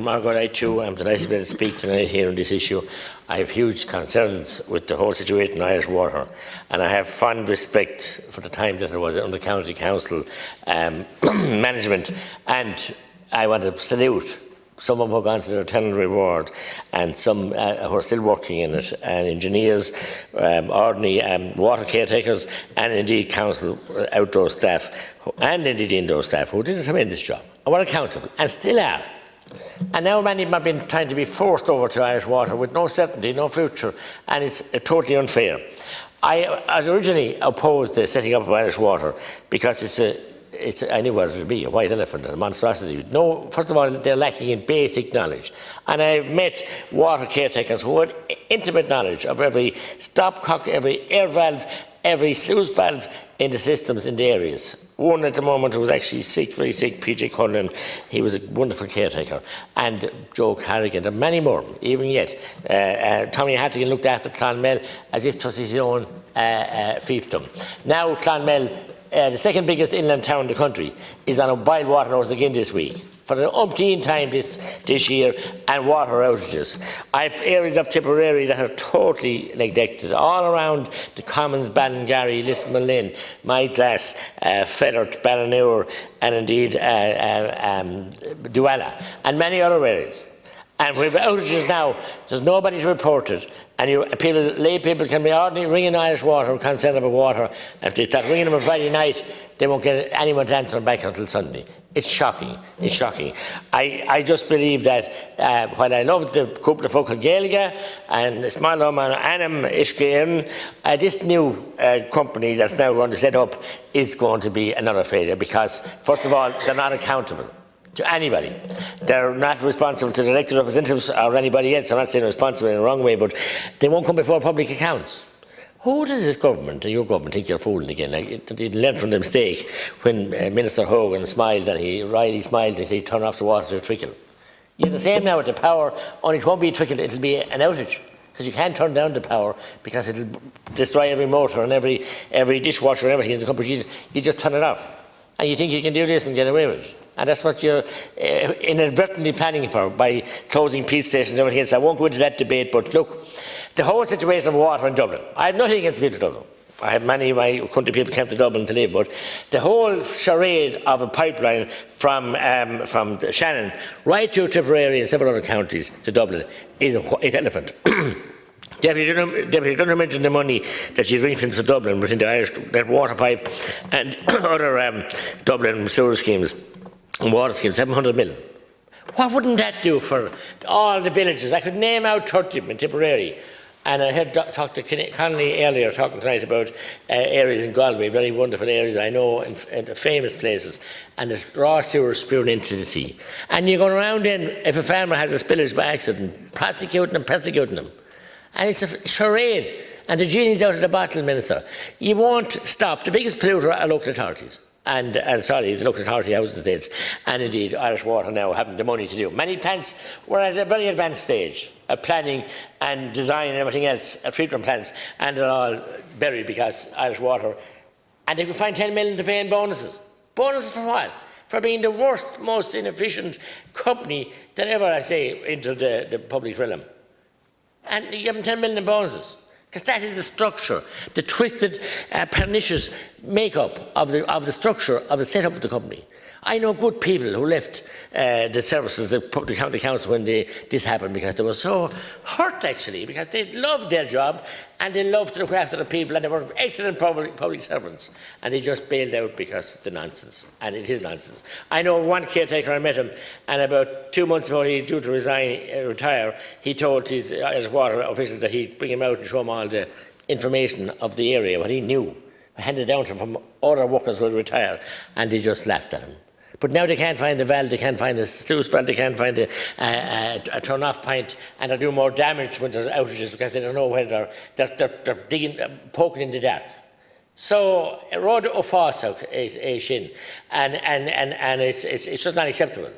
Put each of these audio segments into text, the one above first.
Margaret, I too am delighted to be able to speak tonight here on this issue. I have huge concerns with the whole situation in Irish water, and I have fond respect for the time that it was under County Council management, and I want to salute some of them who have gone to their eternal reward, and some who are still working in it, and engineers, ordinary water caretakers, and indeed council outdoor staff, and indeed indoor staff, who did a tremendous job, and were accountable, and still are. And now many of them have been trying to be forced over to Irish water with no certainty, no future, and it's totally unfair. I originally opposed the setting up of Irish water because I knew what it would be, a white elephant, a monstrosity. No, first of all, they're lacking in basic knowledge. And I've met water caretakers who had intimate knowledge of every stopcock, every air valve, every sluice valve in the systems in the areas. One at the moment who was actually sick, very sick, P.J. Cullen, he was a wonderful caretaker. And Joe Carrigan, and many more, even yet. Tommy Hattigan looked after Clonmel as if it was his own fiefdom. Now Clonmel, the second biggest inland town in the country, is on a boil water nose again this week for the umpteenth time this year, and water outages. I have areas of Tipperary that are totally neglected, all around the Commons, Ballingarry, Lismolin, Myglass, Fethard, Ballinure, and indeed Dualla, and many other areas. And we have outages now, there's nobody to report it. And lay people can be ordinarily ringing Irish water, concerned about water. If they start ringing them on Friday night, they won't get anyone to answer them back until Sunday. It's shocking. It's shocking. I just believe that while I love the Cúpla Focal Gaeilge and the small man Anam Ishkeirn, this new company that's now going to set up is going to be another failure because, first of all, they're not accountable to anybody. They're not responsible to the elected representatives or anybody else. I'm not saying responsible in the wrong way, but they won't come before public accounts. Who does this government and your government think you're fooling again? Like, they learned from the mistake when Minister Hogan smiled and Riley smiled and he said, turn off the water to a trickle. You're the same now with the power, only it won't be a trickle, it'll be an outage. Because you can't turn down the power because it'll destroy every motor and every dishwasher and everything in the country. You just turn it off. And you think you can do this and get away with it. And that's what you're inadvertently planning for by closing police stations and everything else. I won't go into that debate, but look, the whole situation of water in Dublin, I have nothing against the people of Dublin. I have many of my country people came to Dublin to live, but the whole charade of a pipeline from Shannon right to Tipperary and several other counties to Dublin is an elephant. Deputy Dunham mentioned the money that she's ring-fenced to Dublin within the Irish that water pipe and other Dublin sewer schemes and water schemes, 700 million. What wouldn't that do for all the villages? I could name out 30 in Tipperary. And I had talked to Connolly earlier, talking tonight about areas in Galway, very wonderful areas I know, and famous places, and the raw sewers spewing into the sea. And you're going around then, if a farmer has a spillage by accident, prosecuting them. And it's a charade. And the genie's out of the bottle, Minister. You won't stop. The biggest polluter are local authorities. And the local authority houses estates, and indeed Irish Water now having the money to do. Many plants were at a very advanced stage of planning and design and everything else, treatment plants, and they're all buried because Irish Water, and they could find 10 million to pay in bonuses. Bonuses for what? For being the worst, most inefficient company that ever, I say, entered the public realm. And you give them 10 million in bonuses. Because that is the structure, the twisted, pernicious makeup of the structure of the setup of the company. I know good people who left the services, the county council when this happened because they were so hurt actually, because they loved their job and they loved to look after the people and they were excellent public servants, and they just bailed out because of the nonsense, and it is nonsense. I know one caretaker, I met him, and about 2 months before he was due to retire, he told his Irish Water officials that he'd bring him out and show him all the information of the area, what he knew, handed down to him from other workers who had retired, and they just laughed at him. But now they can't find a valve, they can't find a sluice valve, they can't find a turn-off point, and they're doing more damage when there's outages because they don't know where they're digging, poking in the dark. So, Rod O'Fossach is a shin, and it's just not acceptable.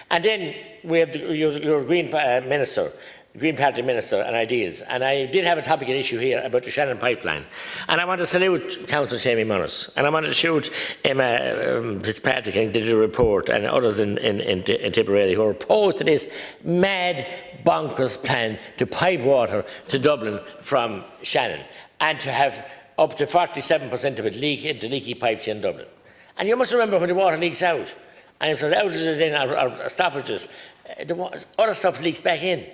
And then we have your Green Minister, Green Party Minister and ideas, and I did have a topical issue here about the Shannon pipeline. And I want to salute Councillor Jamie Morris, and I want to salute Emma Fitzpatrick, who did a report, and others in Tipperary who are opposed to this mad, bonkers plan to pipe water to Dublin from Shannon, and to have up to 47% of it leak into leaky pipes in Dublin. And you must remember when the water leaks out, and if there's outages in or stoppages, other stuff leaks back in.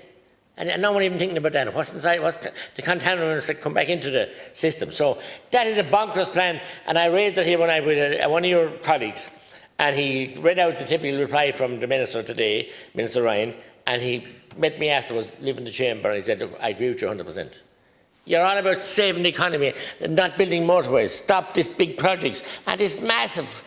And no one even thinking about that. What's inside? What's the contaminants that come back into the system? So that is a bonkers plan. And I raised it here when I with one of your colleagues, and he read out the typical reply from the minister today, Minister Ryan, and he met me afterwards, leaving the chamber, and he said, "Look, I agree with you 100%. You're all about saving the economy, not building motorways. Stop these big projects and this massive."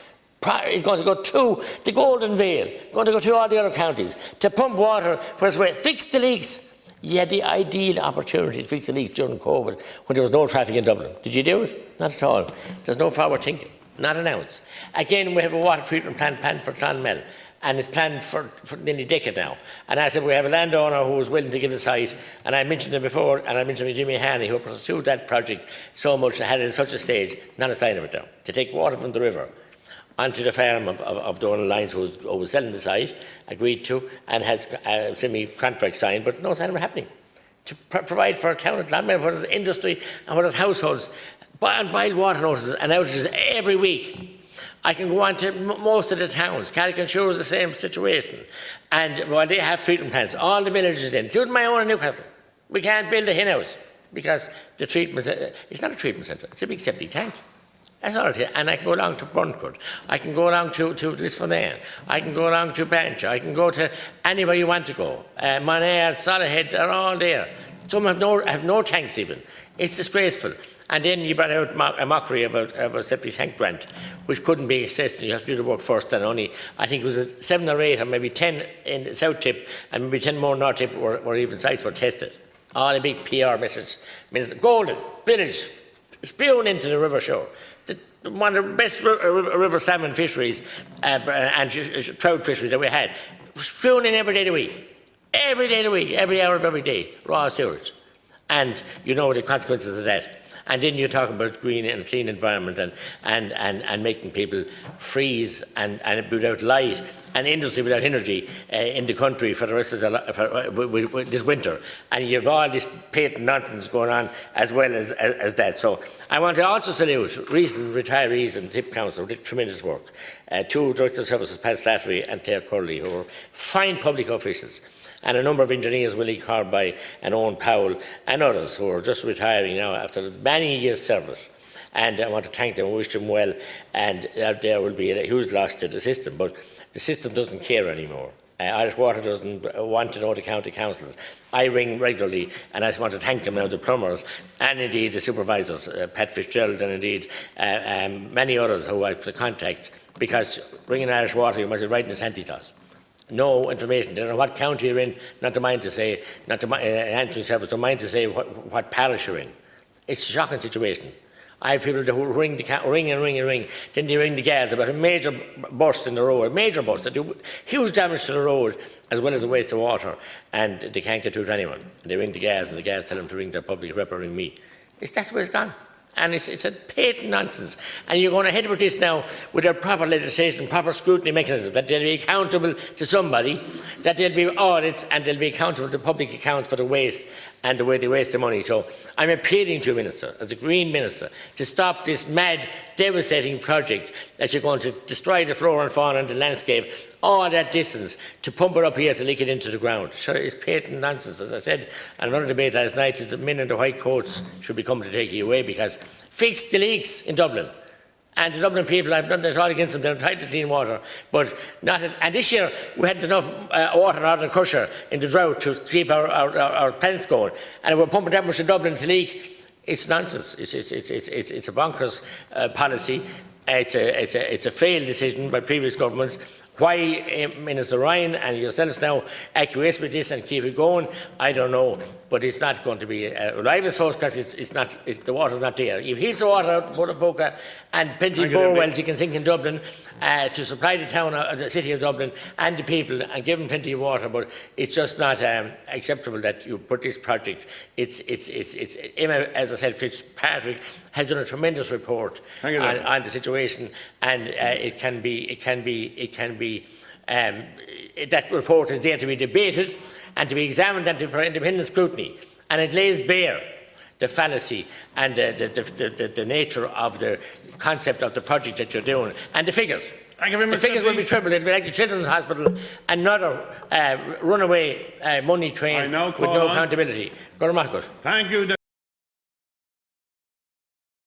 Is going to go to the Golden Vale, going to go to all the other counties to pump water where it's fix the leaks. You had the ideal opportunity to fix the leaks during COVID when there was no traffic in Dublin. Did you do it? Not at all. There's no forward thinking, not an ounce. Again, we have a water treatment plant planned for Clonmel, and it's planned for nearly a decade now. And I said we have a landowner who is willing to give the site, and I mentioned him before, and I mentioned Jimmy Haney, who pursued that project so much and had it at such a stage, not a sign of it now, to take water from the river onto the farm of Donald Lyons, who was selling the site, agreed to, and has a semi-contract signed, but no sign of it happening. To provide for a town of Clonmel, where there's industry and where there's households, boiled water notices and outages every week. I can go on to most of the towns. Carrick-on-Suir is the same situation. And while they have treatment plants, all the villages including my own in Newcastle, we can't build a hen house because the treatment, it's not a treatment centre, it's a big septic tank. That's all it is. And I can go along to Burntwood. I can go along to Lisfanane. I can go along to Bancha. I can go to anywhere you want to go. Monair, Solihull, they're all there. Some have no tanks even. It's disgraceful. And then you brought out a mockery of a septic tank grant, which couldn't be accessed. You have to do the work first, and only, I think it was 7 or 8 or maybe 10 in the South Tip, and maybe 10 more North Tip where even sites were tested. All a big PR message. Golden Village, spewing into the river shore. One of the best river salmon fisheries and trout fisheries that we had, spewing in every day of the week. Every day of the week, every hour of every day, raw sewage. And you know the consequences of that. And then you talk about green and clean environment and making people freeze and without light and industry without energy in the country for the rest of this winter. And you have all this patent nonsense going on as well as that. So I want to also salute recent retirees and Tip Council who did tremendous work. 2 Director of Services, Pat Slattery and Claire Curley, who are fine public officials, and a number of engineers, Willie Carby and Owen Powell, and others who are just retiring now after many years' service. And I want to thank them and wish them well. And there will be a huge loss to the system, but the system doesn't care anymore. Irish Water doesn't want to know the county councils. I ring regularly, and I just want to thank them now, the plumbers, and indeed the supervisors, Pat Fitzgerald, and indeed many others who I have to contact, because ringing Irish Water, you must be writing the Santa Claus. No information. They don't know what county you're in, not to mind to say, not to answering service, don't mind to say what parish you're in. It's a shocking situation. I have people who ring and ring. Then they ring the gas about a major burst in the road, a major burst that do huge damage to the road as well as the waste of water, and they can't get through to anyone. And they ring the gas, and the gas tell them to ring their public rep or ring me. That's where it's gone. And it's a patent nonsense. And you're going ahead with this now with a proper legislation, proper scrutiny mechanism, that they'll be accountable to somebody, that there'll be audits, and they'll be accountable to public accounts for the waste and the way they waste the money. So I'm appealing to you, Minister, as a Green Minister, to stop this mad, devastating project that you're going to destroy the flora and fauna and the landscape all that distance to pump it up here to leak it into the ground. Sure, it's patent nonsense. As I said in another debate last night, is the men in the white coats should be coming to take you away, because fix the leaks in Dublin. And the Dublin people, I've done it all against them, they're entitled to clean water, but not. And this year we had enough water out of the crusher in the drought to keep our plants going. And if we're pumping that much in Dublin to leak, it's nonsense. It's a bonkers policy. It's a failed decision by previous governments. Why Minister Ryan and yourselves now acquiesce with this and keep it going, I don't know. But it's not going to be a reliable source, because the water's not there. You've heaps of water out in Boca and plenty of bore wells you can sink in Dublin, to supply the town, the city of Dublin and the people and give them plenty of water, but it's just not acceptable that you put this project. It's Emma, as I said, Fitzpatrick has done a tremendous report on the situation, and that report is there to be debated and to be examined and for independent scrutiny, and it lays bare the fallacy and the nature of the concept of the project that you're doing, and the figures. Thank you very much. The figures will be tripled. It'll be like the Children's Hospital, another runaway money train with no accountability. Go to Marcus. Thank you.